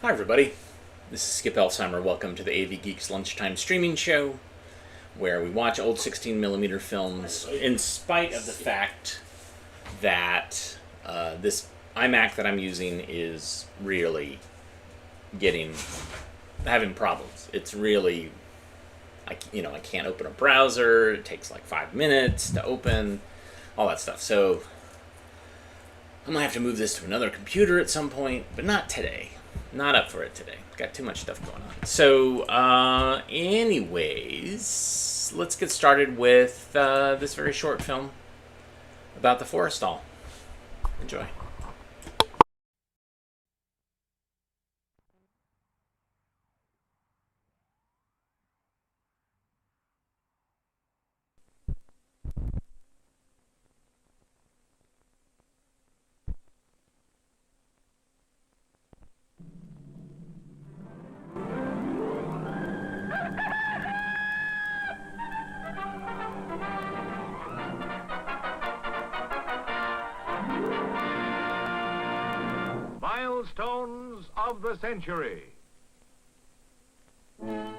Hi everybody, this is Skip Elsheimer. Welcome to the AV Geeks Lunchtime Streaming Show, where we watch old 16mm films in spite of the fact that this iMac that I'm using is really having problems. It's really, I can't open a browser. It takes like 5 minutes to open, all that stuff. So I'm gonna have to move this to another computer at some point, but not today. Not up for it today. Got too much stuff going on. So, anyways, let's get started with this very short film about the Forrestal. Enjoy. Milestones of the century. The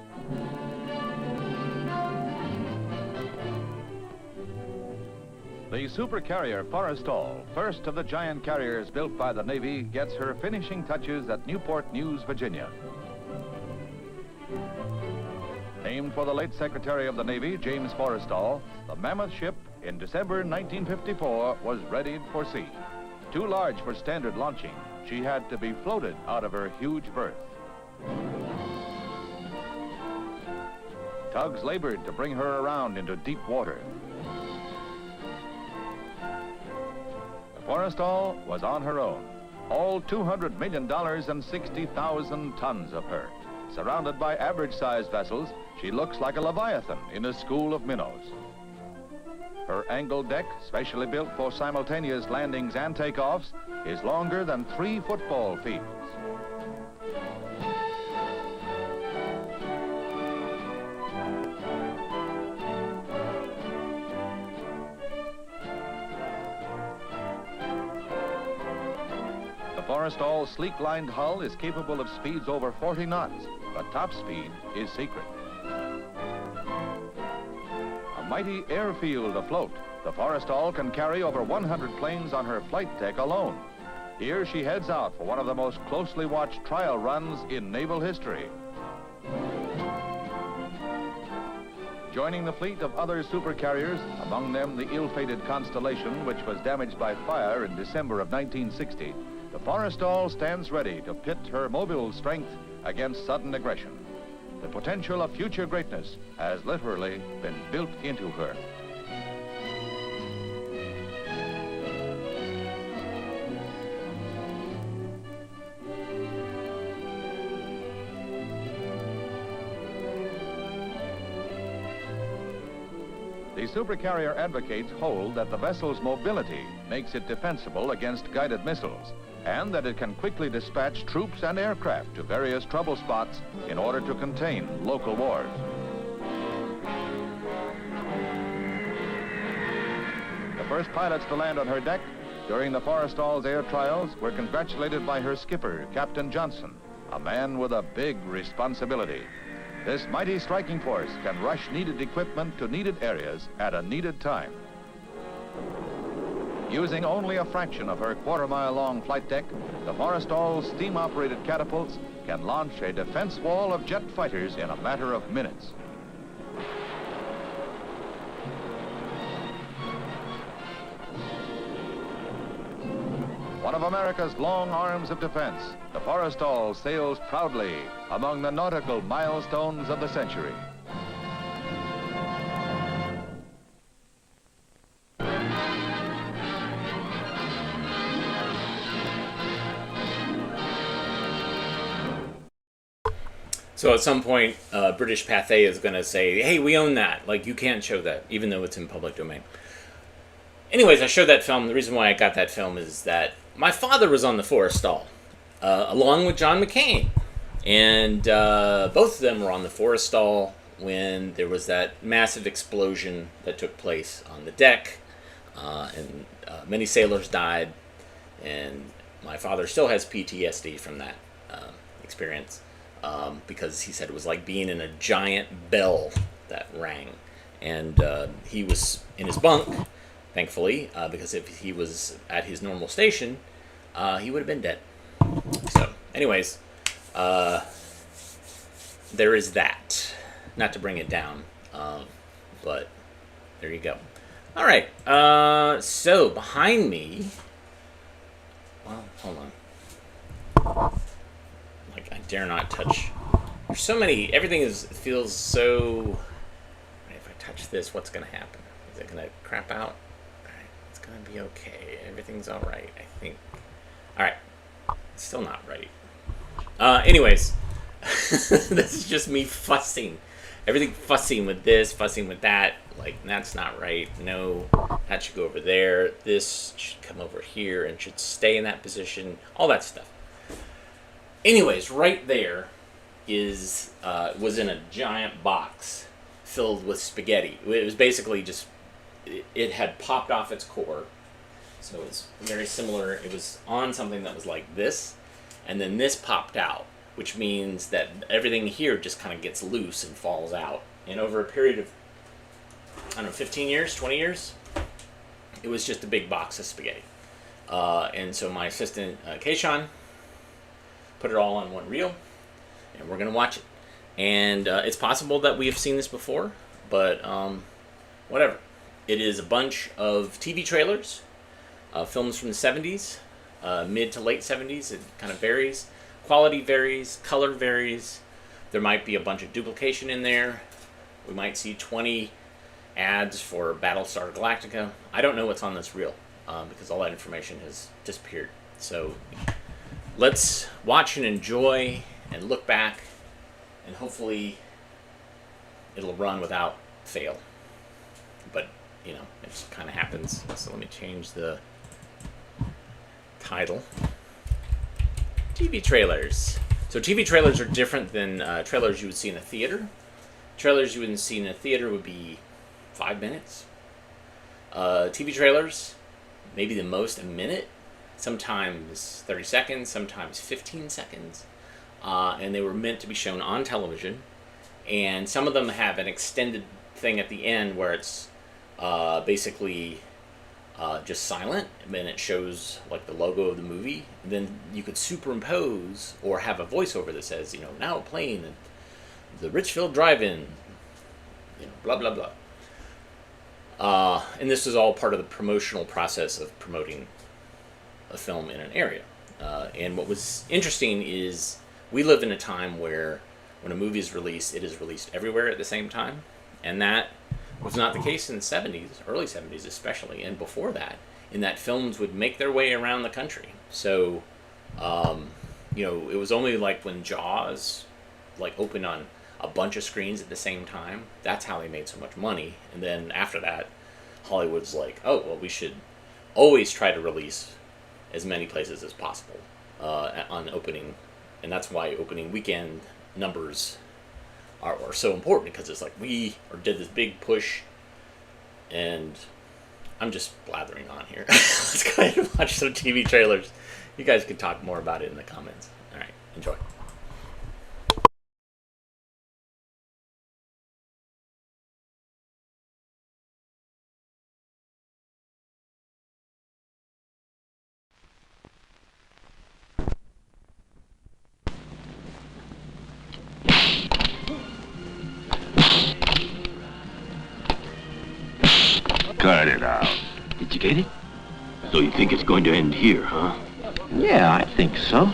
supercarrier Forrestal, first of the giant carriers built by the Navy, gets her finishing touches at Newport News, Virginia. Named for the late Secretary of the Navy, James Forrestal, the mammoth ship in December 1954 was readied for sea. Too large for standard launching, she had to be floated out of her huge berth. Tugs labored to bring her around into deep water. The Forrestal was on her own. All $200 million and 60,000 tons of her. Surrounded by average-sized vessels, she looks like a leviathan in a school of minnows. Her angled deck, specially built for simultaneous landings and takeoffs, is longer than 3 football fields. The Forrestal's sleek-lined hull is capable of speeds over 40 knots, but top speed is secret. A mighty airfield afloat, the Forrestal can carry over 100 planes on her flight deck alone. Here she heads out for one of the most closely watched trial runs in naval history. Joining the fleet of other supercarriers, among them the ill-fated Constellation, which was damaged by fire in December of 1960, the Forrestal stands ready to pit her mobile strength against sudden aggression. The potential of future greatness has literally been built into her. The supercarrier advocates hold that the vessel's mobility makes it defensible against guided missiles, and that it can quickly dispatch troops and aircraft to various trouble spots in order to contain local wars. The first pilots to land on her deck during the Forrestal's air trials were congratulated by her skipper, Captain Johnson, a man with a big responsibility. This mighty striking force can rush needed equipment to needed areas at a needed time. Using only a fraction of her quarter-mile-long flight deck, the Forrestal's steam-operated catapults can launch a defense wall of jet fighters in a matter of minutes. One of America's long arms of defense, the Forrestal sails proudly among the nautical milestones of the century. So at some point, British Pathé is going to say, hey, we own that. Like, you can't show that, even though it's in public domain. Anyways, I showed that film. The reason why I got that film is that my father was on the Forrestal, along with John McCain. And both of them were on the Forrestal when there was that massive explosion that took place on the deck. And many sailors died. And my father still has PTSD from that experience, because he said it was like being in a giant bell that rang. And he was in his bunk, thankfully, because if he was at his normal station, he would have been dead. So, anyways, there is that. Not to bring it down, but there you go. All right. So behind me. Well, hold on. Like, I dare not touch. There's so many. Everything feels so. If I touch this, what's gonna happen? Is it gonna crap out? All right. It's gonna be okay. Everything's all right, I think. All right. It's still not right. Anyways, this is just me fussing. Everything fussing with this, fussing with that. Like, that's not right. No, that should go over there. This should come over here and should stay in that position. All that stuff. Anyways, right there was in a giant box filled with spaghetti. It was basically just, it had popped off its core. So it was very similar. It was on something that was like this, and then this popped out, which means that everything here just kind of gets loose and falls out. And over a period of, I don't know, 15 years, 20 years, it was just a big box of spaghetti. And so my assistant, Keishan, put it all on one reel, and we're going to watch it. And it's possible that we have seen this before, but whatever. It is a bunch of TV trailers, films from the 70s, mid to late 70s. It kind of varies. Quality varies, color varies. There might be a bunch of duplication in there. We might see 20 ads for Battlestar Galactica. I don't know what's on this reel, because all that information has disappeared. So let's watch and enjoy and look back, and hopefully it'll run without fail. But, you know, it just kind of happens. So let me change the title. TV trailers. So TV trailers are different than trailers you would see in a theater. Trailers you wouldn't see in a theater would be 5 minutes. TV trailers, maybe the most a minute, sometimes 30 seconds, sometimes 15 seconds. And they were meant to be shown on television. And some of them have an extended thing at the end where it's basically just silent, and then it shows like the logo of the movie. And then you could superimpose or have a voiceover that says, you know, now playing at the Richfield Drive-In, you know, blah blah blah. And this is all part of the promotional process of promoting a film in an area. And what was interesting is we live in a time where when a movie is released, it is released everywhere at the same time, and that was not the case in the 70s, early 70s especially, and before that, in that films would make their way around the country. So, you know, it was only like when Jaws like opened on a bunch of screens at the same time, that's how they made so much money. And then after that, Hollywood's like, oh, well, we should always try to release as many places as possible on opening, and that's why opening weekend numbers are so important, because it's like we did this big push, and I'm just blathering on here. Let's go ahead and watch some TV trailers. You guys can talk more about it in the comments. All right, enjoy. Cut it out. Did you get it? So you think it's going to end here, huh? Yeah, I think so.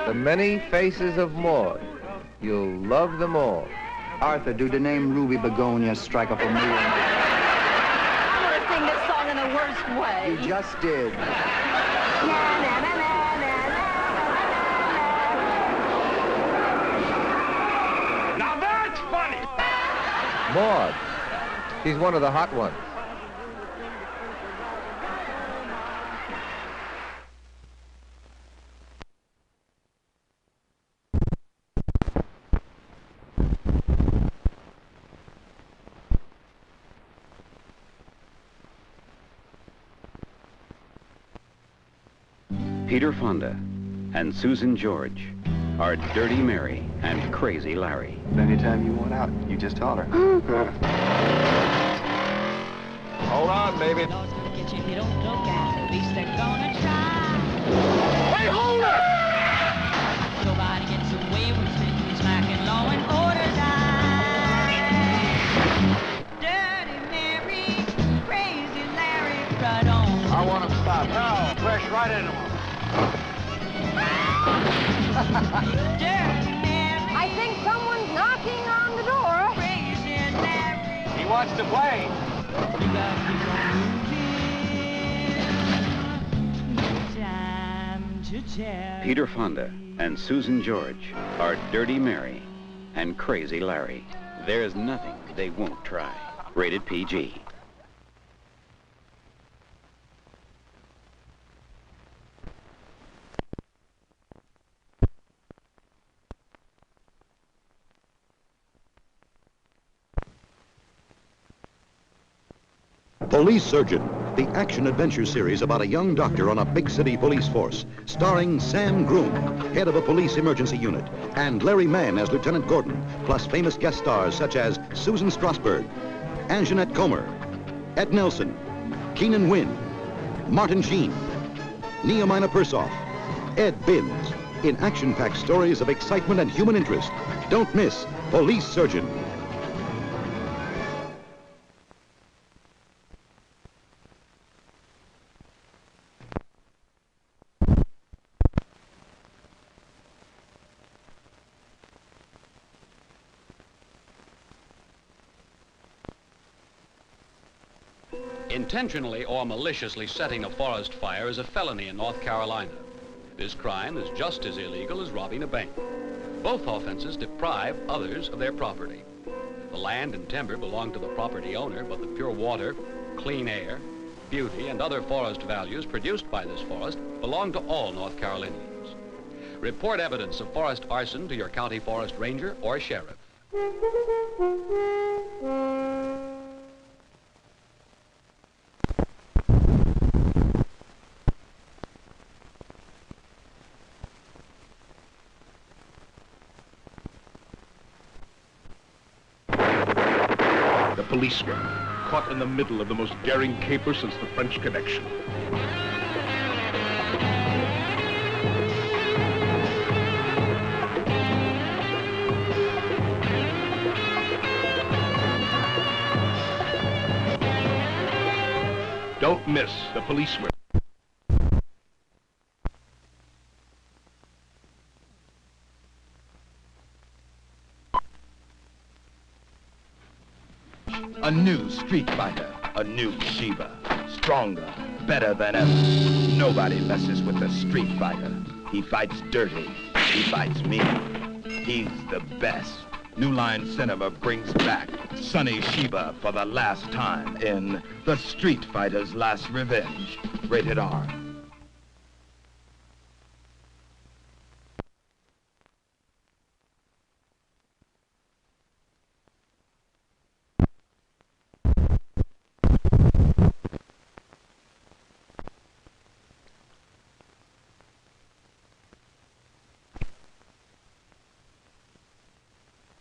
The Many Faces of Maud. You'll love them all. Arthur, do the name Ruby Begonia strike up a mood? I'm gonna sing this song in the worst way. You just did. Now that's funny! Maud. She's one of the hot ones. Peter Fonda and Susan George are Dirty Mary and Crazy Larry. Anytime you want out, you just holler. Hold on, baby. Hey, hold it! Nobody gets away with it. Smacking law and order die. Dirty Mary, Crazy Larry, right on. I want him stopped. No, flash right into him. Dirty Mary, I think someone's knocking on the door. Crazy Larry. He wants to play. You got to keep on moving. No time to tell. Peter Fonda and Susan George are Dirty Mary and Crazy Larry. There's nothing they won't try. Rated PG. Police Surgeon, the action-adventure series about a young doctor on a big city police force, starring Sam Groom, head of a police emergency unit, and Larry Mann as Lieutenant Gordon, plus famous guest stars such as Susan Strasberg, Anjanette Comer, Ed Nelson, Keenan Wynn, Martin Sheen, Nehemiah Persoff, Ed Binns, in action-packed stories of excitement and human interest. Don't miss Police Surgeon. Intentionally or maliciously setting a forest fire is a felony in North Carolina. This crime is just as illegal as robbing a bank. Both offenses deprive others of their property. The land and timber belong to the property owner, but the pure water, clean air, beauty, and other forest values produced by this forest belong to all North Carolinians. Report evidence of forest arson to your county forest ranger or sheriff. Policeman, caught in the middle of the most daring caper since the French Connection. Don't miss The Policeman. A new Street Fighter, a new Sheba. Stronger, better than ever. Nobody messes with the Street Fighter. He fights dirty. He fights mean. He's the best. New Line Cinema brings back Sonny Sheba for the last time in The Street Fighter's Last Revenge. Rated R.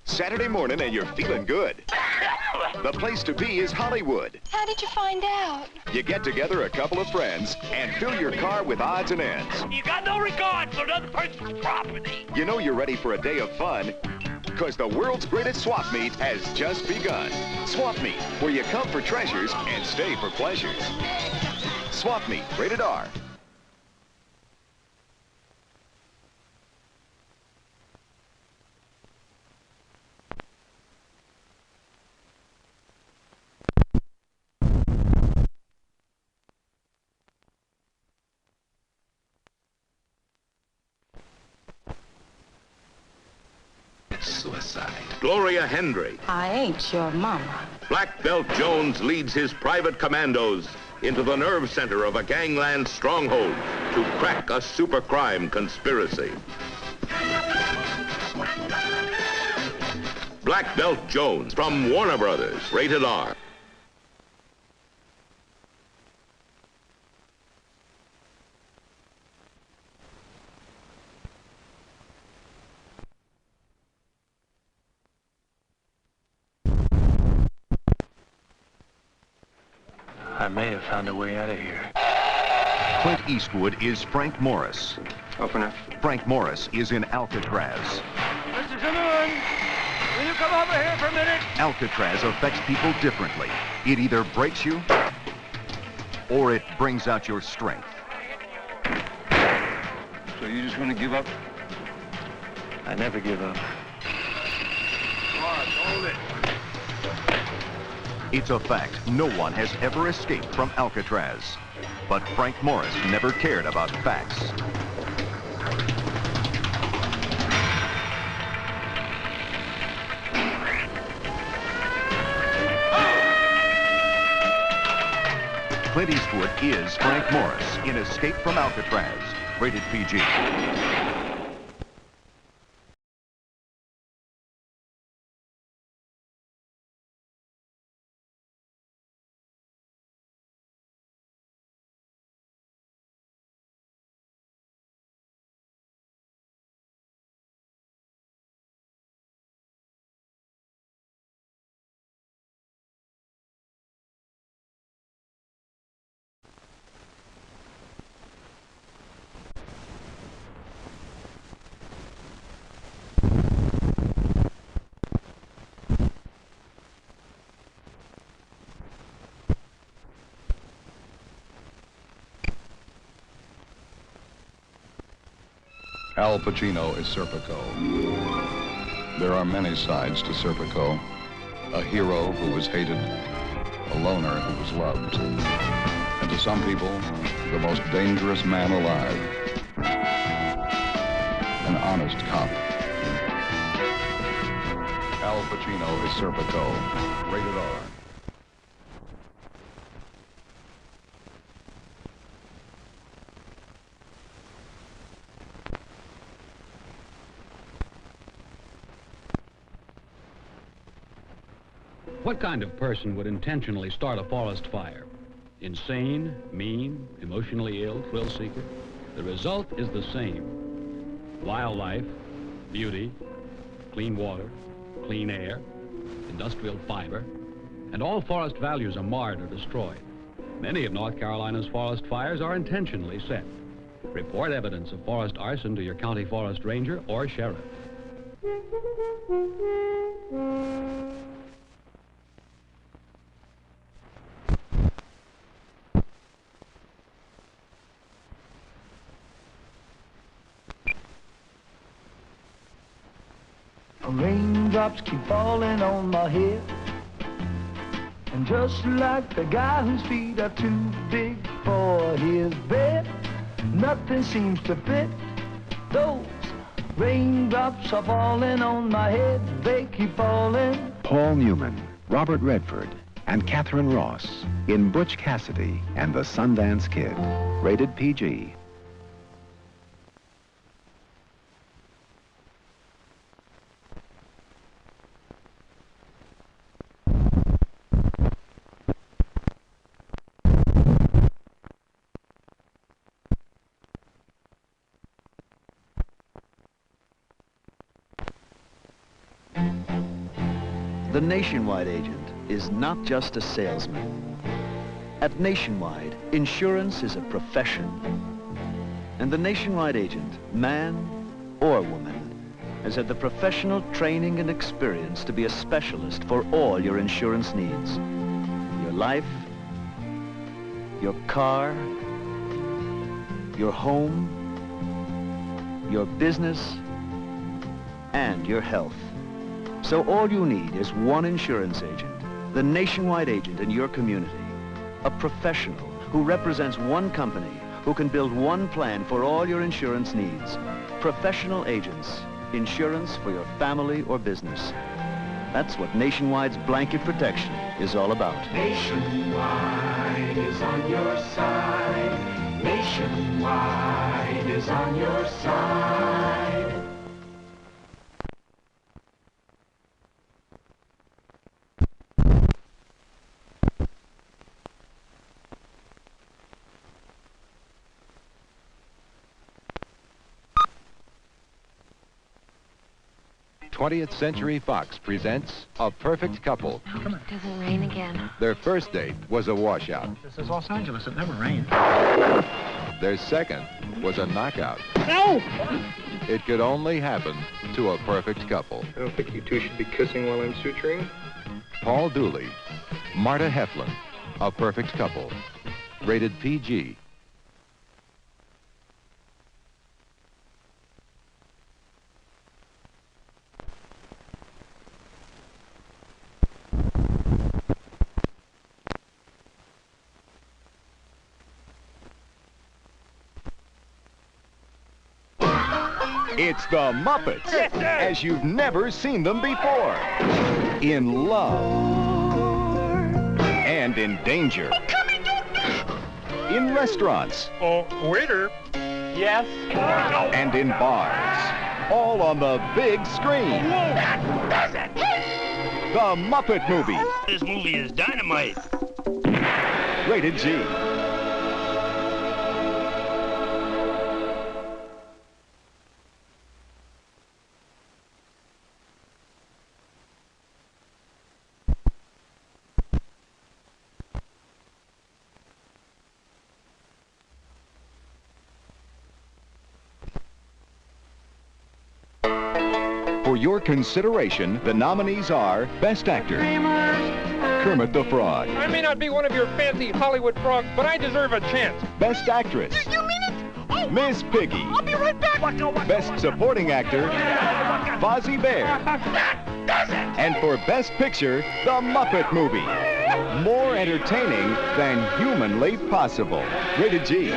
Saturday morning and you're feeling good. The place to be is Hollywood. How did you find out? You get together a couple of friends and fill your car with odds and ends. You got no regard for another person's property. You know you're ready for a day of fun because the world's greatest swap meet has just begun. Swap Meet, where you come for treasures and stay for pleasures. Swap Meet, rated R. Suicide. Gloria Hendry. I ain't your mama. Black Belt Jones leads his private commandos into the nerve center of a gangland stronghold to crack a super crime conspiracy. Black Belt Jones from Warner Brothers, rated R. I may have found a way out of here. Clint Eastwood is Frank Morris. Opener. Frank Morris is in Alcatraz. Mr. Zimmerman, will you come over here for a minute? Alcatraz affects people differently. It either breaks you or it brings out your strength. So you just want to give up? I never give up. Hold it. It's a fact, no one has ever escaped from Alcatraz. But Frank Morris never cared about facts. Clint Eastwood is Frank Morris in Escape from Alcatraz, rated PG. Al Pacino is Serpico. There are many sides to Serpico. A hero who was hated, a loner who was loved, and to some people, the most dangerous man alive. An honest cop. Al Pacino is Serpico, rated R. What kind of person would intentionally start a forest fire? Insane, mean, emotionally ill, thrill seeker? The result is the same. Wildlife, beauty, clean water, clean air, industrial fiber, and all forest values are marred or destroyed. Many of North Carolina's forest fires are intentionally set. Report evidence of forest arson to your county forest ranger or sheriff. Raindrops keep falling on my head, and just like the guy whose feet are too big for his bed, nothing seems to fit. Those raindrops are falling on my head, they keep falling. Paul Newman, Robert Redford, and Catherine Ross in Butch Cassidy and the Sundance Kid, rated PG. The Nationwide agent is not just a salesman. At Nationwide, insurance is a profession. And the Nationwide agent, man or woman, has had the professional training and experience to be a specialist for all your insurance needs. Your life, your car, your home, your business, and your health. So all you need is one insurance agent, the Nationwide agent in your community. A professional who represents one company, who can build one plan for all your insurance needs. Professional agents, insurance for your family or business. That's what Nationwide's blanket protection is all about. Nationwide is on your side. Nationwide is on your side. 20th Century Fox presents A Perfect Couple. Come on. It doesn't rain again. Their first date was a washout. This is Los Angeles. It never rains. Their second was a knockout. No! It could only happen to a perfect couple. I don't think you two should be kissing while I'm suturing. Paul Dooley, Marta Heflin, A Perfect Couple. Rated PG. It's the Muppets, as you've never seen them before. In love. And in danger. In restaurants. Oh, waiter. Yes. And in bars. All on the big screen. The Muppet Movie. This movie is dynamite. Rated G. For your consideration, the nominees are Best Actor, Kermit the Frog. I may not be one of your fancy Hollywood frogs, but I deserve a chance. Best Actress, You mean it? Oh, Miss Piggy. I'll be right back. Best Supporting Actor, Fozzie Bear. And for Best Picture, The Muppet Movie. More entertaining than humanly possible. Rated G.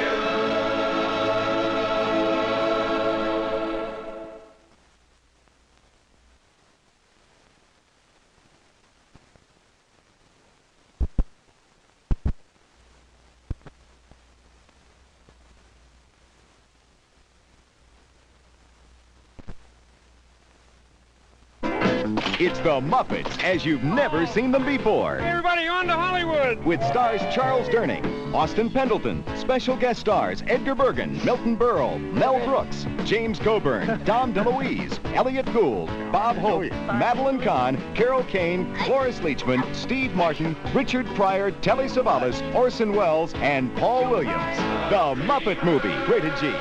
It's the Muppets, as you've never seen them before. Hey, everybody, on to Hollywood. With stars Charles Durning, Austin Pendleton, special guest stars Edgar Bergen, Milton Berle, Mel Brooks, James Coburn, Dom DeLuise, Elliot Gould, Bob Hope, Madeline Kahn, Carol Kane, Cloris Leachman, Steve Martin, Richard Pryor, Telly Savalas, Orson Welles, and Paul Williams. The Muppet Movie, rated G.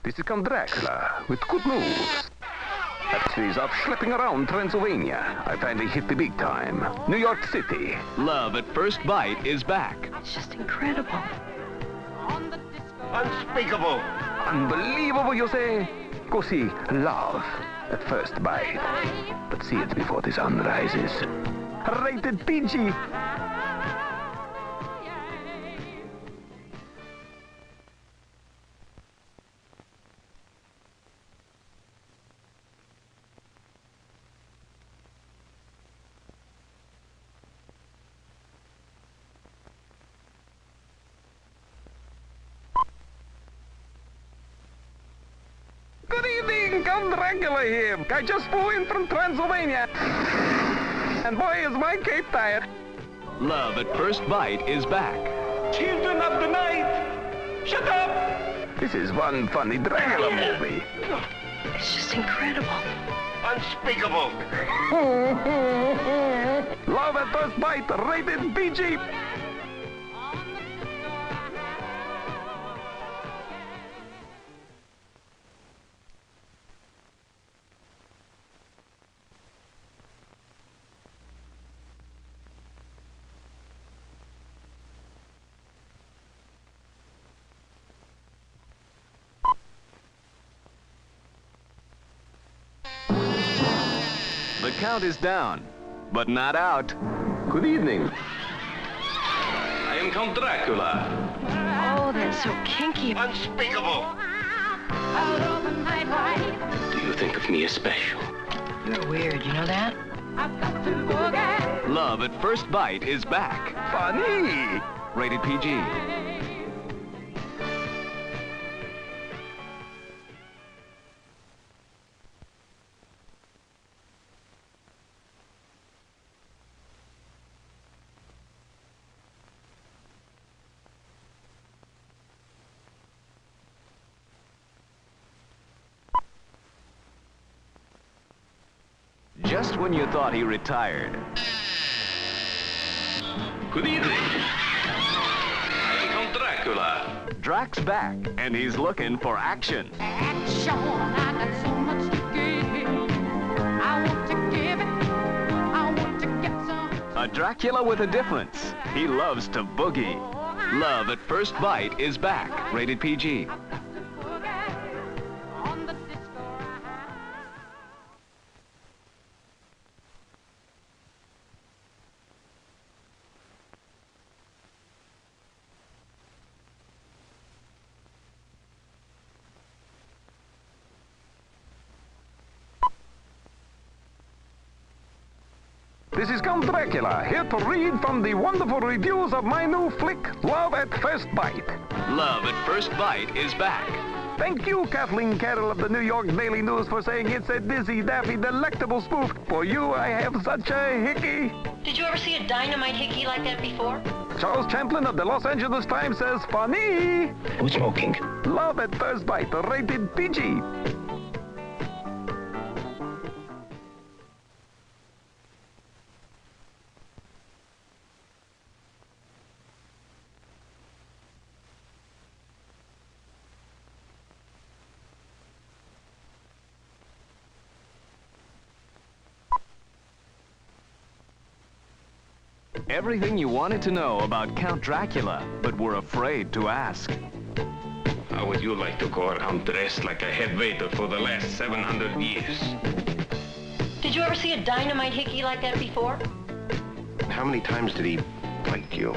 This is Count Dracula with good news. After years of schlepping around Transylvania, I finally hit the big time. New York City. Love at First Bite is back. It's just incredible. Unspeakable. Unbelievable, you say? Go see Love at First Bite. But see it before the sun rises. Rated PG. Good evening, Count Dracula here. I just flew in from Transylvania. And boy, is my cape tired. Love at First Bite is back. Children of the night, shut up! This is one funny Dracula movie. It's just incredible. Unspeakable. Love at First Bite, rated PG. The count is down, but not out. Good evening. I am Count Dracula. Oh, that's so kinky. Unspeakable. Do you think of me as special? You're weird, you know that? Love at First Bite is back. Funny. Rated PG. just when you thought he retired. Good evening. I am Dracula. Drac's back, and he's looking for action. Action, I got so much to give. I want to give it. I want to get some. A Dracula with a difference. He loves to boogie. Love at First Bite is back. Rated PG. This is Count Dracula, here to read from the wonderful reviews of my new flick, Love at First Bite. Love at First Bite is back. Thank you, Kathleen Carroll of the New York Daily News, for saying it's a dizzy, daffy, delectable spoof. For you, I have such a hickey. Did you ever see a dynamite hickey like that before? Charles Champlin of the Los Angeles Times says, funny. Who's smoking? Love at First Bite, rated PG. Everything you wanted to know about Count Dracula, but were afraid to ask. How would you like to go around dressed like a head waiter for the last 700 years? Did you ever see a dynamite hickey like that before? How many times did he bite you?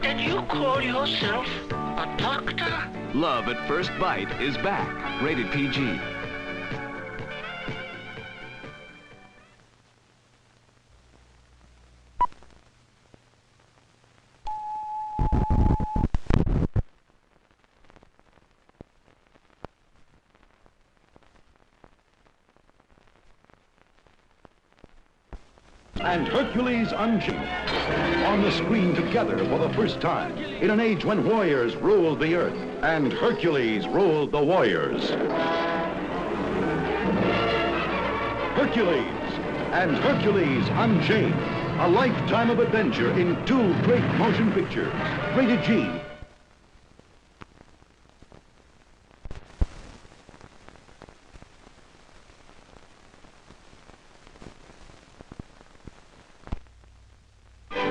And you call yourself a doctor? Love at First Bite is back. Rated PG. And Hercules Unchained, on the screen together for the first time, in an age when warriors ruled the earth, and Hercules ruled the warriors. Hercules and Hercules Unchained, a lifetime of adventure in 2 great motion pictures, rated G.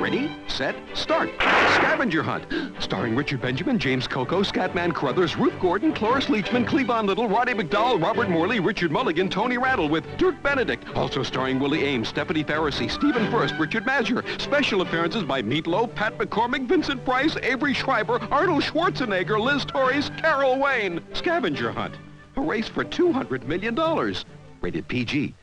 Ready, set, start. Scavenger Hunt. Starring Richard Benjamin, James Coco, Scatman Carruthers, Ruth Gordon, Cloris Leachman, Cleavon Little, Roddy McDowell, Robert Morley, Richard Mulligan, Tony Rattle with Dirk Benedict. Also starring Willie Ames, Stephanie Pharisee, Stephen First, Richard Mazur. Special appearances by Meatloaf, Pat McCormick, Vincent Price, Avery Schreiber, Arnold Schwarzenegger, Liz Torres, Carol Wayne. Scavenger Hunt. A race for $200 million. Rated PG.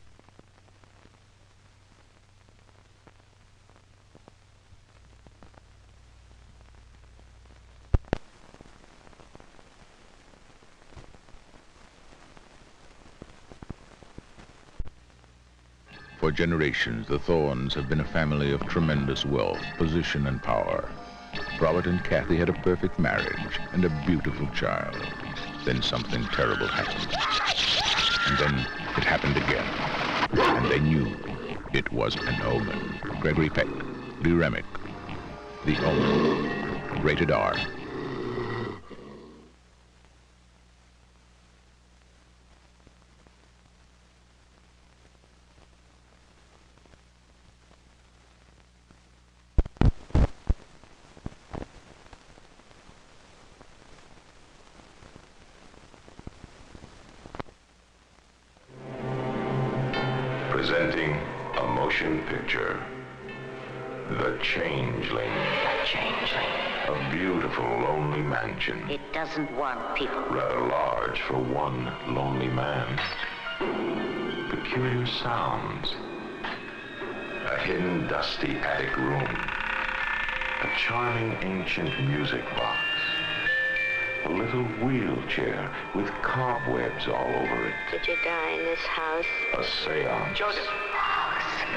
For generations, the Thorns have been a family of tremendous wealth, position, and power. Robert and Kathy had a perfect marriage and a beautiful child. Then something terrible happened. And then it happened again. And they knew it was an omen. Gregory Peck, Lee Remick, The Omen. Rated R. Presenting a motion picture, The Changeling. The Changeling. A beautiful, lonely mansion. It doesn't want people. Rather large for one lonely man. Peculiar sounds. A hidden, dusty attic room. A charming, ancient music box. A little wheelchair with cobwebs all over it. Did you die in this house? A seance. Joseph.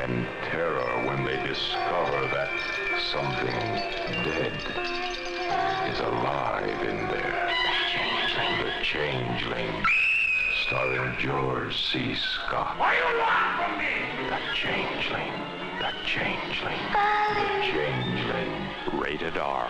And terror when they discover that something dead is alive in there. The Changeling. Sergeant George C. Scott. What do you want from me? The Changeling. The Changeling. The Changeling. Rated R.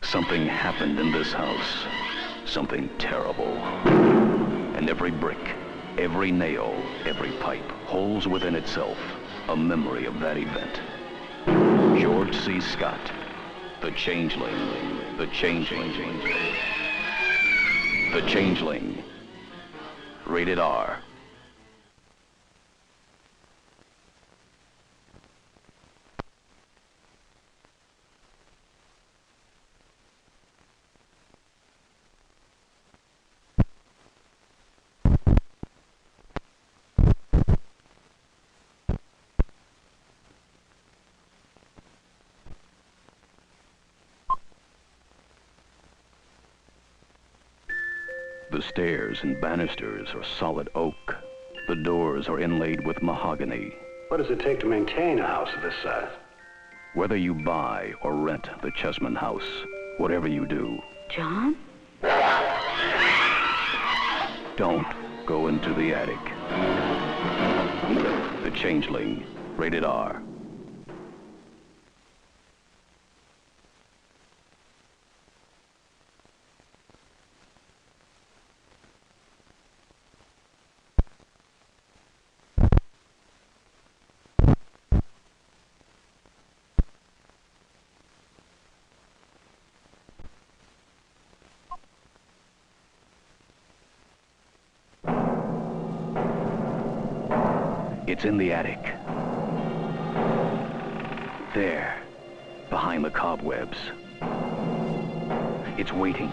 Something happened in this house. Something terrible. And every brick, every nail, every pipe holds within itself a memory of that event. George C. Scott, The Changeling, The Changeling, The Changeling. Rated R. The stairs and banisters are solid oak. The doors are inlaid with mahogany. What does it take to maintain a house of this size? Whether you buy or rent the Chessman house, whatever you do, John? don't go into the attic. The Changeling, rated R. It's in the attic. There, behind the cobwebs. It's waiting.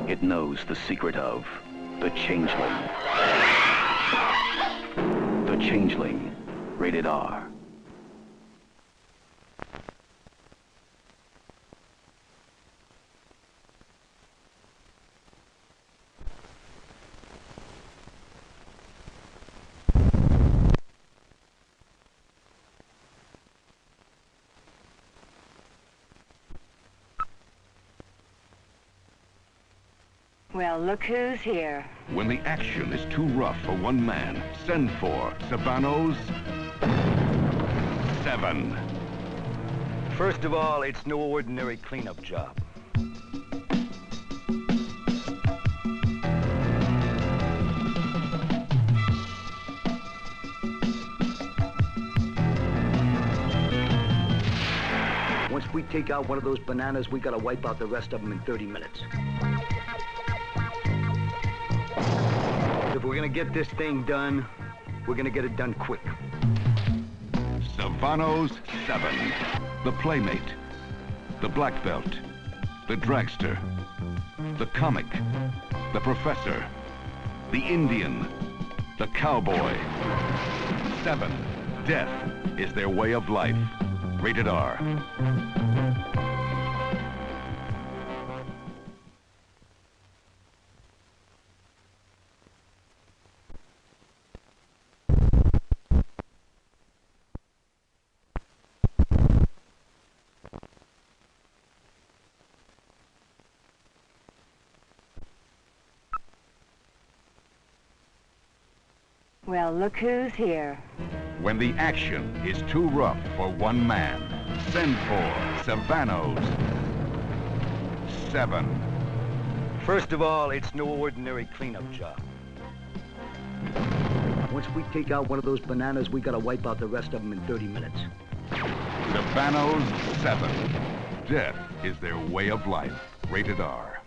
It knows the secret of the Changeling. The Changeling, rated R. Well, look who's here. When the action is too rough for one man, send for Savano's 7. First of all, it's no ordinary cleanup job. Once we take out one of those bananas, we gotta wipe out the rest of them in 30 minutes. If we're gonna get this thing done, we're gonna get it done quick. Savano's 7. The Playmate. The Black Belt. The Dragster. The Comic. The Professor. The Indian. The Cowboy. 7. Death is their way of life. Rated R. Well, look who's here. When the action is too rough for one man, send for Savano's 7. First of all, it's no ordinary cleanup job. Once we take out one of those bananas, we gotta wipe out the rest of them in 30 minutes. Savano's 7. Death is their way of life. Rated R.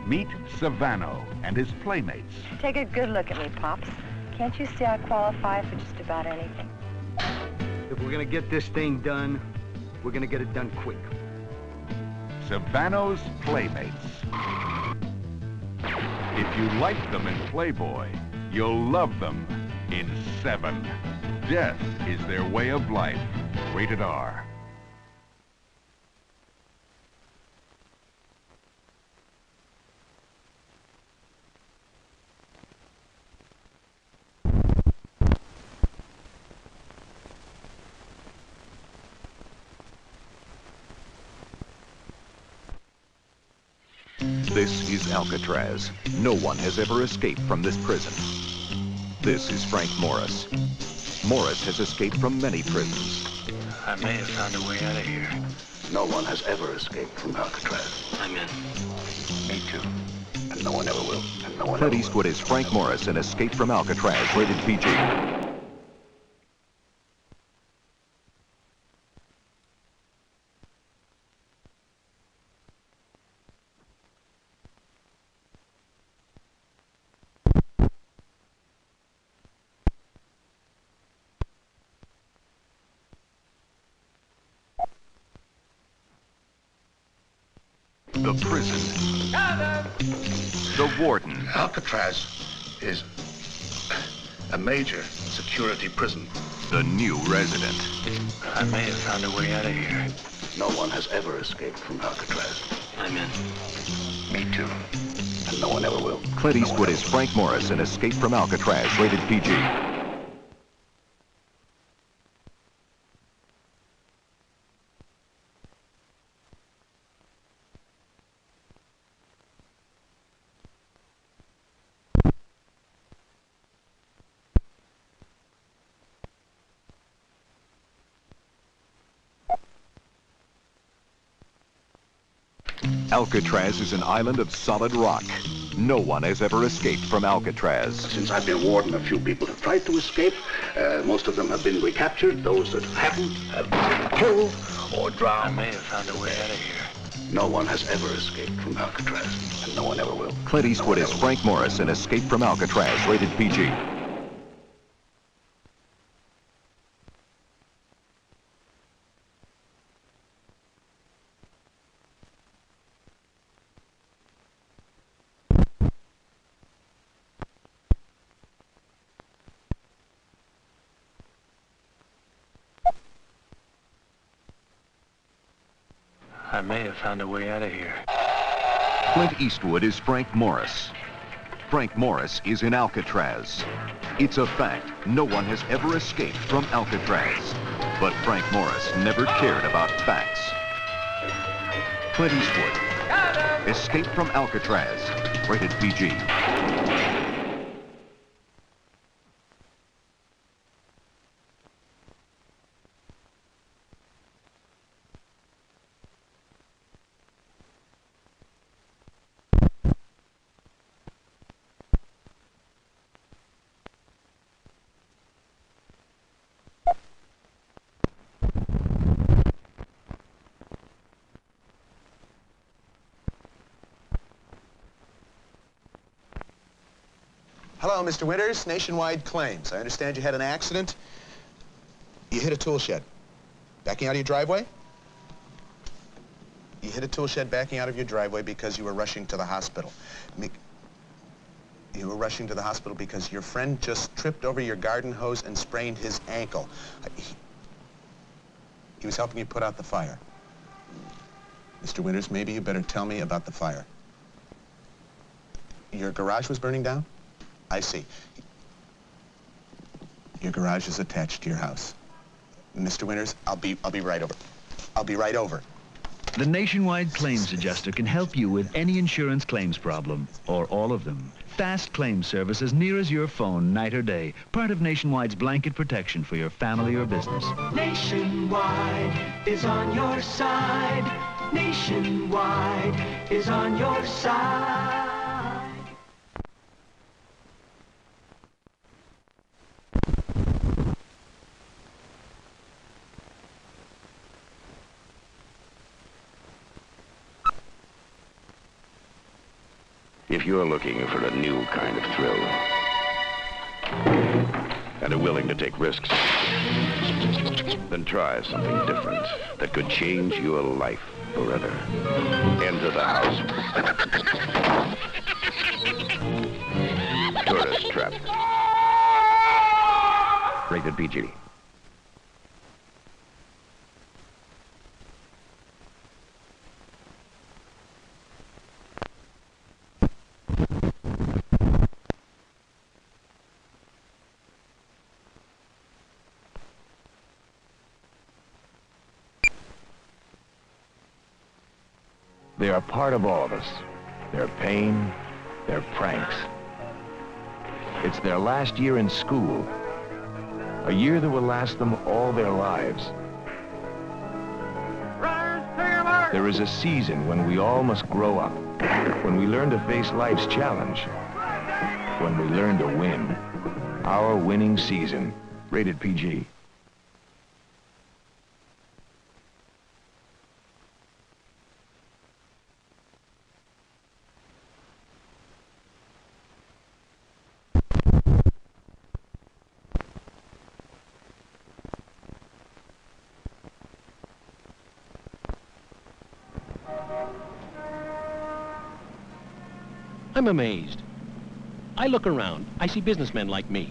Meet Savano and his playmates. Take a good look at me, Pops. Can't you see I qualify for just about anything? If we're gonna get this thing done, we're gonna get it done quick. Savano's Playmates. If you like them in Playboy, you'll love them in 7. Death is their way of life. Rated R. This is Alcatraz. No one has ever escaped from this prison. This is Frank Morris. Morris has escaped from many prisons. I may have found a way out of here. No one has ever escaped from Alcatraz. I'm in. Me too. And no one ever will. And no one Clint ever Eastwood is Frank Morris in Escape from Alcatraz, rated PG. The prison. The warden. Alcatraz is a major security prison. The new resident. I may have found a way out of here. No one has ever escaped from Alcatraz. I'm in. Me too. And no one ever will. Clint Eastwood is Frank Morris in Escape from Alcatraz, rated PG. Alcatraz is an island of solid rock. No one has ever escaped from Alcatraz. Since I've been warden, a few people have tried to escape. Most of them have been recaptured. Those that haven't have been killed or drowned. I may have found a way out of here. No one has ever escaped from Alcatraz, and no one ever will. Clint Eastwood is Frank Morris in Escape from Alcatraz, rated PG. I may have found a way out of here. Clint Eastwood is Frank Morris. Frank Morris is in Alcatraz. It's a fact, no one has ever escaped from Alcatraz. But Frank Morris never cared about facts. Clint Eastwood, Escape from Alcatraz, rated PG. Hello, Mr. Winters, Nationwide Claims. I understand you had an accident. You hit a tool shed. Backing out of your driveway? You hit a tool shed backing out of your driveway because you were rushing to the hospital. You were rushing to the hospital because your friend just tripped over your garden hose and sprained his ankle. He was helping you put out the fire. Mr. Winters, maybe you better tell me about the fire. Your garage was burning down? I see. Your garage is attached to your house. Mr. Winters, I'll be right over. I'll be right over. The Nationwide Claims Adjuster can help you with any insurance claims problem, or all of them. Fast claim service as near as your phone, night or day. Part of Nationwide's blanket protection for your family or business. Nationwide is on your side. Nationwide is on your side. If you're looking for a new kind of thrill and are willing to take risks, then try something different that could change your life forever. Enter the house. Tourist Trap. Rated PG. They are part of all of us. Their pain, their pranks. It's their last year in school. A year that will last them all their lives. There is a season when we all must grow up. When we learn to face life's challenge. When we learn to win. Our winning season. Rated PG. I'm amazed. I look around, I see businessmen like me.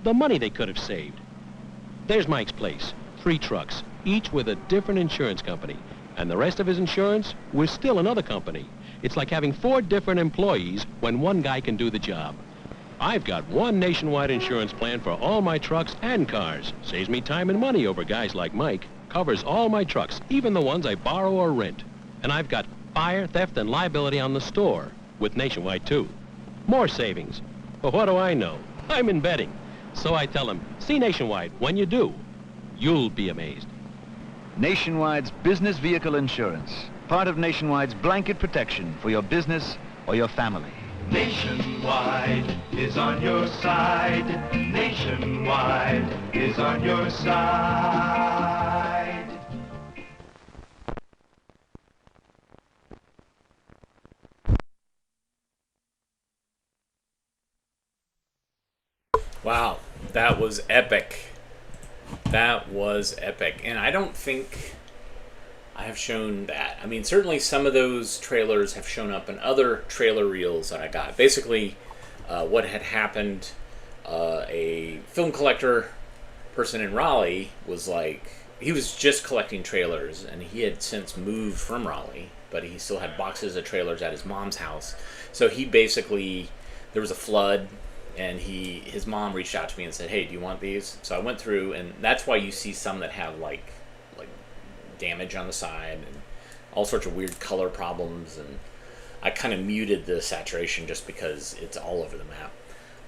The money they could have saved. There's Mike's place, 3 trucks, each with a different insurance company. And the rest of his insurance was still another company. It's like having 4 different employees when one guy can do the job. I've got one nationwide insurance plan for all my trucks and cars. Saves me time and money over guys like Mike. Covers all my trucks, even the ones I borrow or rent. And I've got fire, theft, and liability on the store. With Nationwide, too. More savings. But what do I know? I'm in betting. So I tell them, see Nationwide. When you do, you'll be amazed. Nationwide's business vehicle insurance. Part of Nationwide's blanket protection for your business or your family. Nationwide is on your side. Nationwide is on your side. Wow, that was epic. That was epic. And I don't think I have shown that. I mean, certainly some of those trailers have shown up in other trailer reels that I got. Basically, what had happened, a film collector person in Raleigh was like, he was just collecting trailers, and he had since moved from Raleigh, but he still had boxes of trailers at his mom's house. So he basically, there was a flood, and his mom reached out to me and said, hey, do you want these? So I went through, and that's why you see some that have like damage on the side and all sorts of weird color problems, and I kind of muted the saturation just because it's all over the map.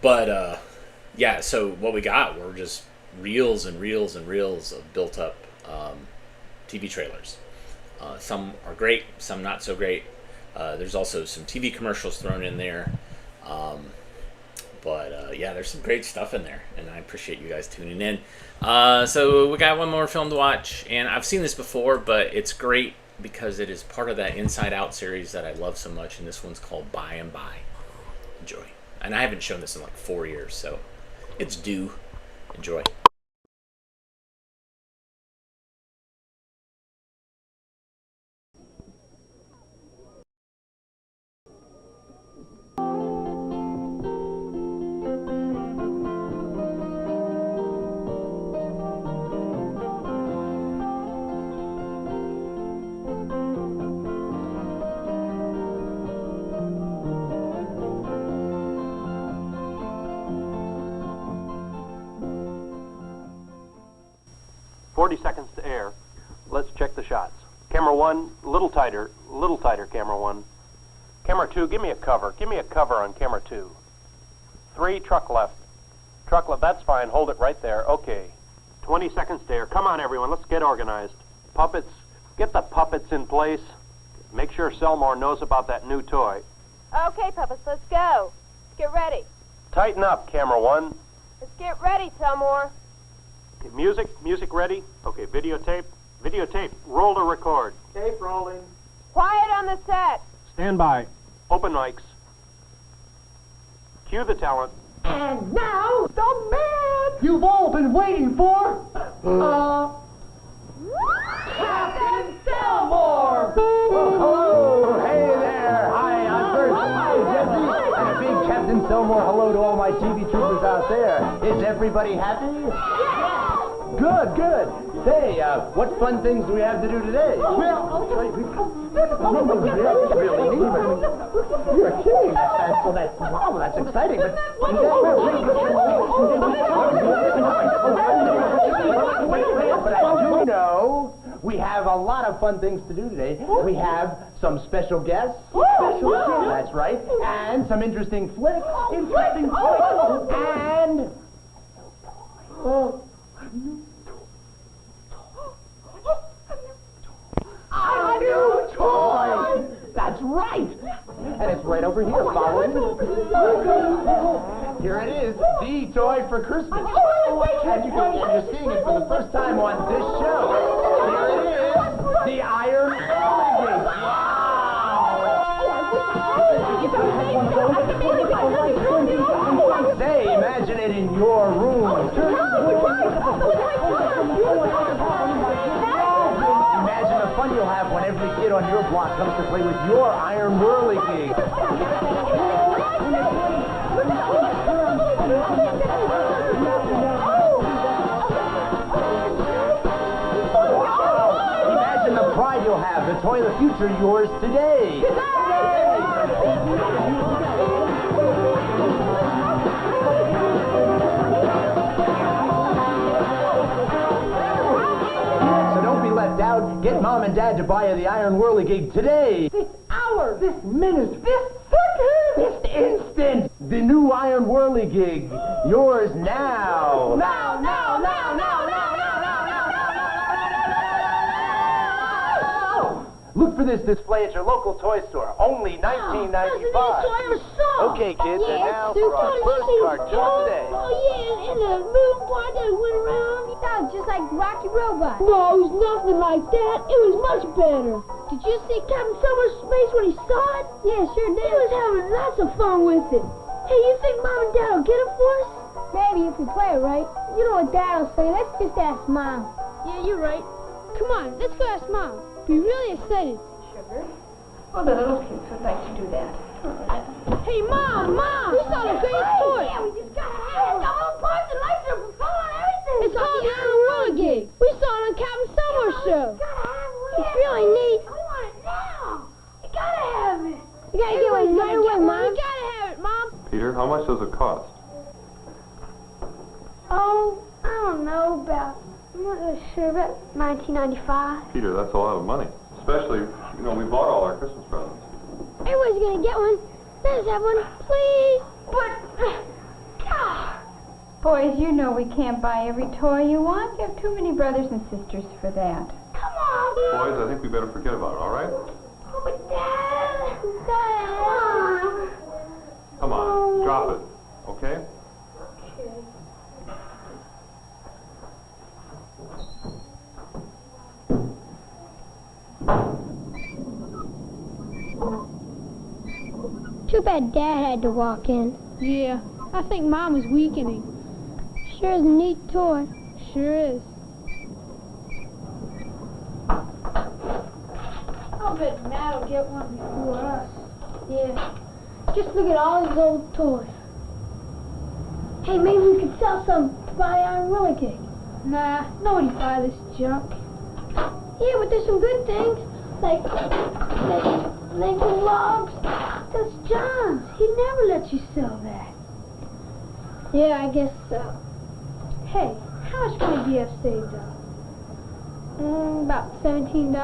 But yeah, so what we got were just reels and reels and reels of built up TV trailers. Some are great, some not so great. There's also some TV commercials thrown in there. But yeah, there's some great stuff in there, and I appreciate you guys tuning in. So we got one more film to watch, and I've seen this before, but it's great because it is part of that Inside Out series that I love so much, and this one's called By and By. Enjoy. And I haven't shown this in like 4 years, so it's due. Enjoy. Seconds to air. Let's check the shots. Camera 1, a little tighter, camera 1. Camera 2, give me a cover on camera 2. 3, truck left, that's fine, hold it right there, okay. 20 seconds to air. Come on everyone, let's get organized. Puppets, get the puppets in place. Make sure Selmore knows about that new toy. Okay, puppets, let's go. Let's get ready. Tighten up, camera 1. Let's get ready, Selmore. Music ready? Okay, videotape, roll to record. Tape rolling. Quiet on the set. Stand by. Open mics. Cue the talent. And now, the man you've all been waiting for. Captain Selmore! Hello! Hey there! Hi, I'm Bert. Hi, Jesse. And a big Captain Selmore hello to all my TV troopers out there. Is everybody happy? Good, good. Say, what fun things do we have to do today? Well, you're kidding. That's exciting. But I do know we have a lot of fun things to do today. We have some special guests. That's right. And some interesting flicks. And a new toy! That's right! And it's right over here, follow me. Here it is, the toy for Christmas. And you're seeing it for the first time on this show. Here it is, the Iron Whirligig. Say, imagine it in your room. Imagine the fun you'll have when every kid on your block comes to play with your Iron Whirligig. Imagine the pride you'll have, the toy of the future yours today. Left out, get Mom and Dad to buy you the Iron Whirligig today. This hour, this minute, this second, this instant. The new Iron Whirligig, yours now. Now. Look for this display at your local toy store. Only $19.95. Okay, kids, and now for our first cartoon today. Oh, yeah, and the little boy that went around. That was just like Rocky Robot. No, it was nothing like that. It was much better. Did you see Captain Selmore's face when he saw it? Yeah, sure did. He was having lots of fun with it. Hey, you think Mom and Dad will get it for us? Maybe if we play it right. You know what Dad will say. Let's just ask Mom. Yeah, you're right. Come on, let's go ask Mom. Be really excited. Sugar? Well, the little kids would like to do that. Hey, Mom! We saw the greatest toy! Yeah, we just gotta have it. The whole park, the lights are full and everything. It's called the Iron Whirligig. We saw it on Captain Selmore's show. It's really neat. I want it now. You gotta have it. You gotta get one right away, Mom. You gotta have it, Mom. Peter, how much does it cost? Oh, I don't know, I'm not really sure, about $19.95. Peter, that's a lot of money. Especially, we bought all our Christmas presents. Everybody's gonna get one. Let us have one, please. Boys, you know we can't buy every toy you want. You have too many brothers and sisters for that. Come on. Boys, I think we better forget about it, all right? Oh, but Dad. Come on, drop it, okay? Too bad Dad had to walk in. Yeah, I think Mom was weakening. Sure is a neat toy. Sure is. I'll bet Matt will get one before us. Yeah. Just look at all his old toys. Hey, maybe we could sell some to buy Iron Whirligig. Nah, nobody buy this junk. Yeah, but there's some good things. Like Lincoln logs. That's John's. He'd never let you sell that. Yeah, I guess so. Hey, how much money do you have saved up? About $17.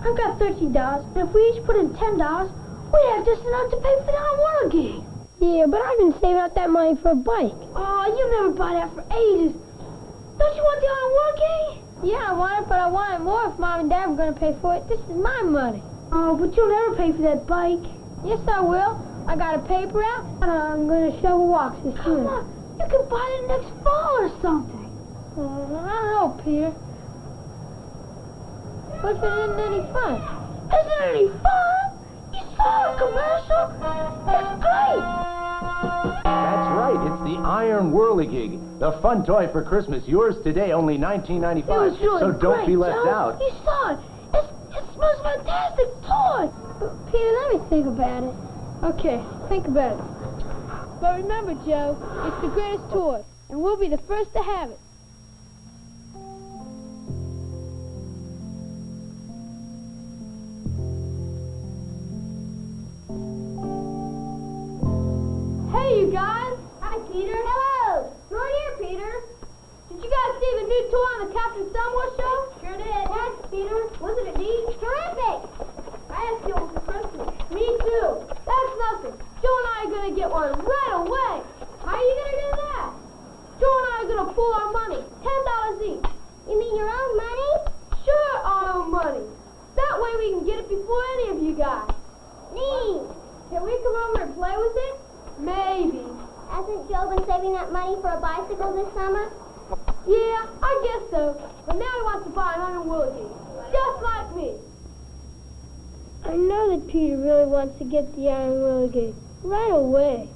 I've got $13, and if we each put in $10, we'd have just enough to pay for the Iron Whirligig. Yeah, but I've been saving up that money for a bike. Oh, you never bought that for ages. Don't you want the Iron Whirligig? Yeah, I want it, but I want it more if Mom and Dad were going to pay for it. This is my money. Oh, but you'll never pay for that bike. Yes, I will. I got a paper out, and I'm going to shovel walks this year. Come on. You can buy it next fall or something. I don't know, Peter. What if it isn't any fun? Isn't it any fun? You saw the commercial? It's great. the Iron Whirligig, the fun toy for Christmas. Yours today, only $19.95. It was really so don't great, be left Joe. out. You saw it. It's the most fantastic toy. But Peter, let me think about it. Okay, think about it. But remember, Joe, it's the greatest toy, and we'll be the first to have it. Hey, you guys! Hi, Peter. Hello! You're here, Peter. Did you guys see the new toy on the Captain Summer show? Sure did. Thanks, Peter. Wasn't it neat? Terrific! I asked you for Christmas. Me too. That's nothing. Joe and I are going to get one right away. How are you going to do that? Joe and I are going to pool our money. $10 each. You mean your own money? Sure, our own money. That way we can get it before any of you guys. Neat. Can we come over and play with it? Maybe. Hasn't Joe been saving that money for a bicycle this summer? Yeah, I guess so. But now he wants to buy an Iron Whirligig. Just like me. I know that Peter really wants to get the Iron Whirligig right away.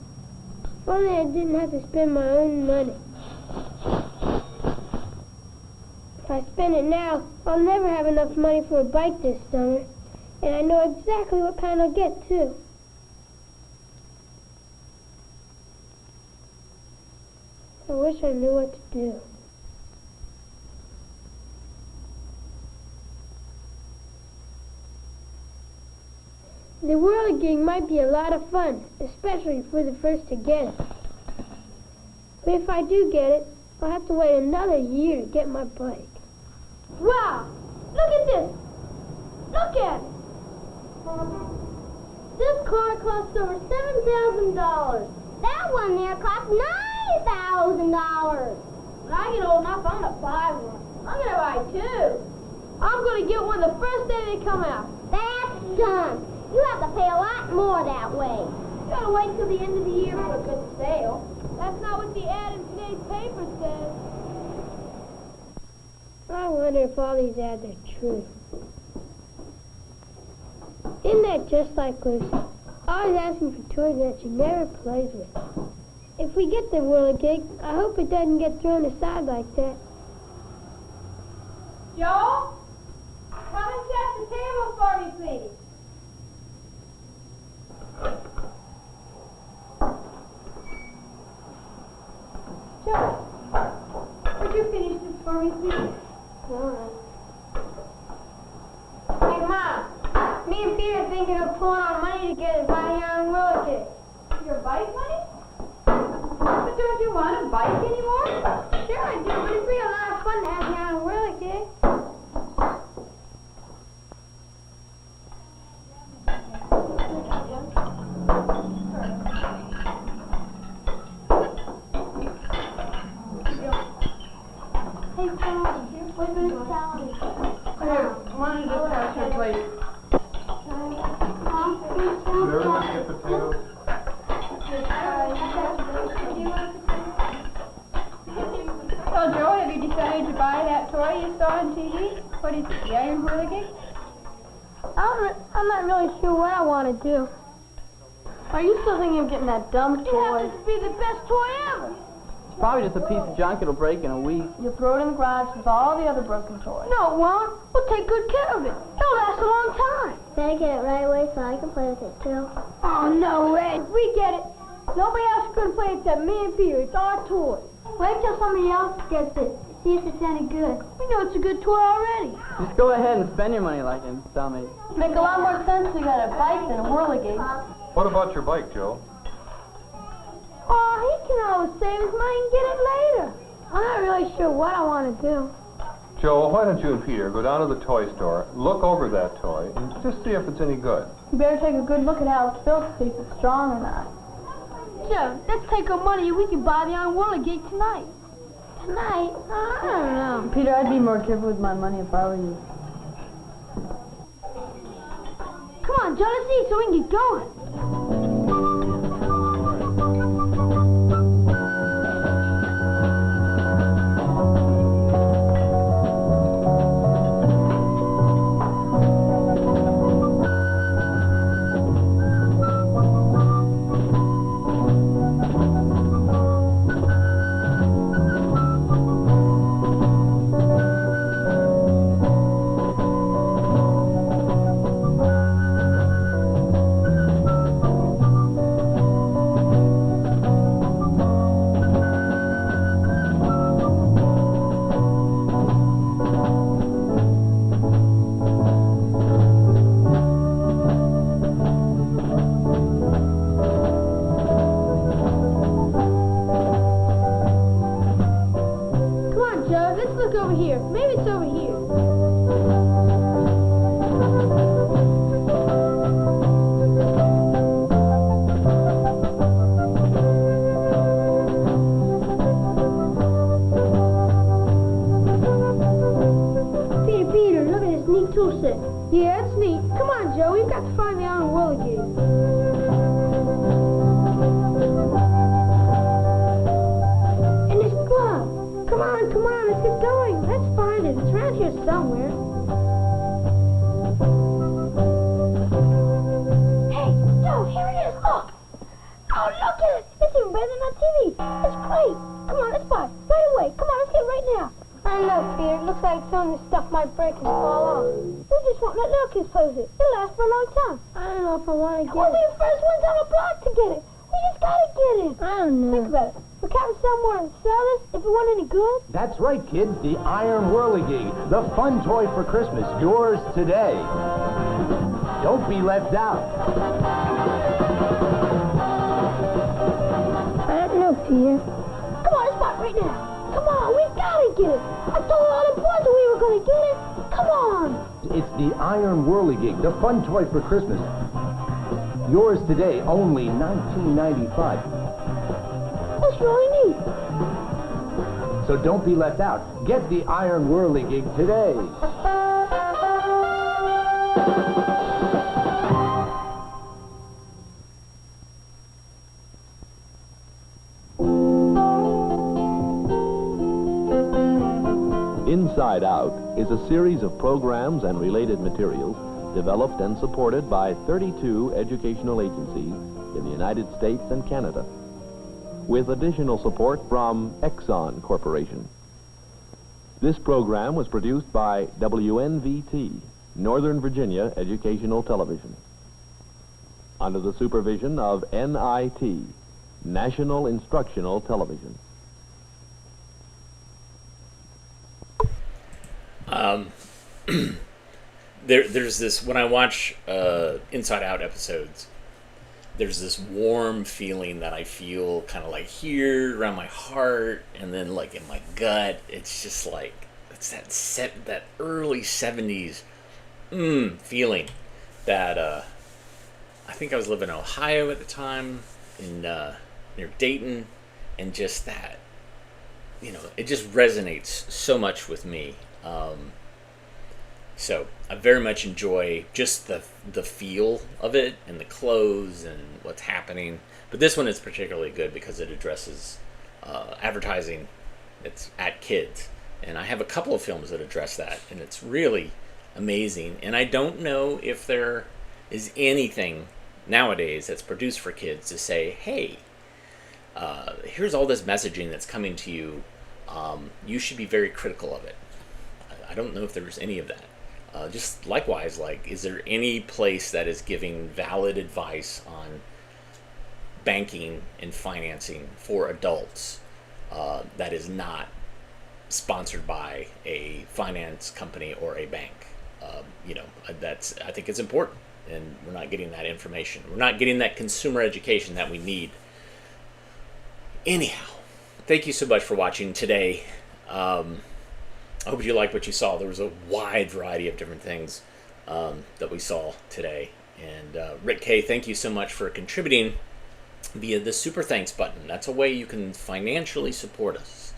If only I didn't have to spend my own money. If I spend it now, I'll never have enough money for a bike this summer. And I know exactly what kind I'll get, too. I wish I knew what to do. The Whirligig might be a lot of fun, especially if we're the first to get it. But if I do get it, I'll have to wait another year to get my bike. Wow! Look at this! Look at it! This car costs over $7,000. That one there cost $9,000. When I get old enough, I'm going to buy one. I'm going to buy two. I'm going to get one the first day they come out. That's done. You have to pay a lot more that way. You got to wait till the end of the year for a good sale. That's not what the ad in today's paper says. I wonder if all these ads are true. Isn't that just like Lucy? Always asking for toys that she never plays with. If we get the Whirligig, I hope it doesn't get thrown aside like that. Joe? Come and set the table for me, please. Joe, would you finish this for me, please? All right. Hey, Mom. Me and Peter are thinking of pulling our money together to buy the Iron Whirligig. Your bike money? But don't you want a bike anymore? Sure I do, but it'd be a lot of fun to have the Iron Whirligig. Hey, Tom, what's this salad? Here, why don't you just pass your plate? Very much get potatoes. Well, Joe, have you decided to buy that toy you saw on TV? What is it, the Iron Whirligig? I'm not really sure what I want to do. Are you still thinking of getting that dumb toy? It happens to be the best toy ever. It's probably just a piece of junk it'll break in a week. You'll throw it in the garage with all the other broken toys. No, it won't. We'll take good care of it. It'll last a long time. Better get it right away so I can play with it, too. Oh, no way. We get it. Nobody else is going to play except me and Peter. It's our toy. Wait till somebody else gets it. See if it's any good. We know it's a good toy already. Just go ahead and spend your money like him, dummy. Make a lot more sense to get a bike than a Whirligig. What about your bike, Joe? Oh, he can always save his money and get it later. I'm not really sure what I want to do. Joe, why don't you and Peter go down to the toy store, look over that toy, and just see if it's any good. You better take a good look at how it's built to see if it's strong or not. Joe, let's take our money and we can buy the Iron Whirligig tonight. Tonight? I don't know. Peter, I'd be more careful with my money if I were you. Come on, Joe, let's eat so we can get going. over here. Maybe it's over here. Peter, look at this neat tool set. Yeah, it's neat. Come on, Joe. We've got to find the iron whirligig. And this glove. Come on, let's get going. Let's find it. It's around here somewhere. Hey, Joe, here it is. Look. Oh, look at it. It's even better than our TV. It's great. Come on, let's buy it. Right away. Come on, let's get it right now. I don't know, Peter. It looks like some of this stuff might break and fall off. We just won't let little kids play with it. It'll last for a long time. I don't know if I want to get it. We'll be the first ones on the block to get it. We just gotta get it. I don't know. Think about it. We come somewhere and sell this if it wasn't any good. That's right, kids. The Iron Whirligig, the fun toy for Christmas. Yours today. Don't be left out. I don't know, Peter. Come on, let's buy it right now. Come on, we gotta get it. I told all the boys that we were gonna get it. Come on. It's the Iron Whirligig, the fun toy for Christmas. Yours today, only $19.95. That's really neat. So don't be left out. Get the Iron Whirligig today. Inside Out is a series of programs and related materials developed and supported by 32 educational agencies in the United States and Canada, with additional support from Exxon Corporation. This program was produced by WNVT, Northern Virginia Educational Television, under the supervision of NIT, National Instructional Television. There's this, when I watch Inside Out episodes, there's this warm feeling that I feel kind of like here around my heart and then like in my gut. It's just like, it's that early 70s feeling that I think I was living in Ohio at the time, in near Dayton, and just that, you know, it just resonates so much with me. So I very much enjoy just the feel of it and the clothes and what's happening. But this one is particularly good because it addresses advertising that's at kids. And I have a couple of films that address that, and it's really amazing. And I don't know if there is anything nowadays that's produced for kids to say, hey, here's all this messaging that's coming to you. You should be very critical of it. I don't know if there's any of that. Just likewise, like, is there any place that is giving valid advice on banking and financing for adults that is not sponsored by a finance company or a bank? You know, I think it's important, and we're not getting that information. We're not getting that consumer education that we need. Anyhow, thank you so much for watching today. I hope you liked what you saw. There was a wide variety of different things that we saw today. And Rick K., thank you so much for contributing via the Super Thanks button. That's a way you can financially support us.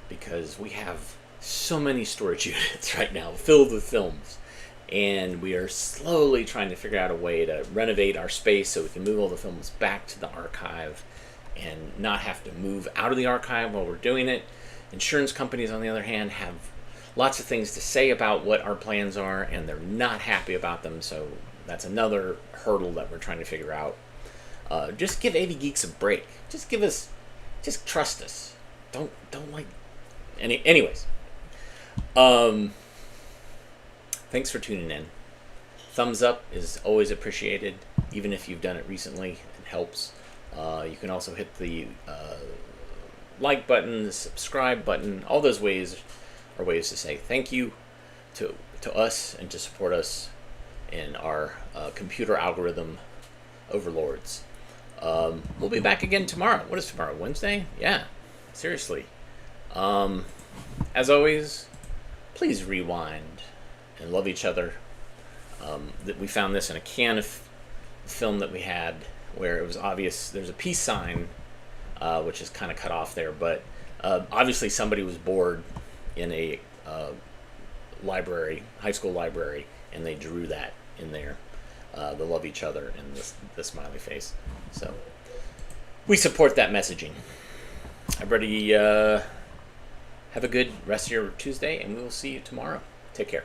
Because we have so many storage units right now filled with films. And we are slowly trying to figure out a way to renovate our space so we can move all the films back to the archive and not have to move out of the archive while we're doing it. Insurance companies, on the other hand, have lots of things to say about what our plans are, and they're not happy about them, so that's another hurdle that we're trying to figure out. Just give AV Geeks a break. Just trust us. Don't like... Anyways. Thanks for tuning in. Thumbs up is always appreciated, even if you've done it recently. It helps. You can also hit the like button, the subscribe button. All those ways are ways to say thank you to us and to support us in our computer algorithm overlords. We'll be back again tomorrow. What is tomorrow? Wednesday? Yeah, seriously. as always, please rewind and love each other. That we found this in a can of film that we had where it was obvious there's a peace sign, which is kind of cut off there, but obviously somebody was bored in a library, high school library, and they drew that in there. The love each other and the smiley face. So we support that messaging. Everybody have a good rest of your Tuesday, and we will see you tomorrow. Take care.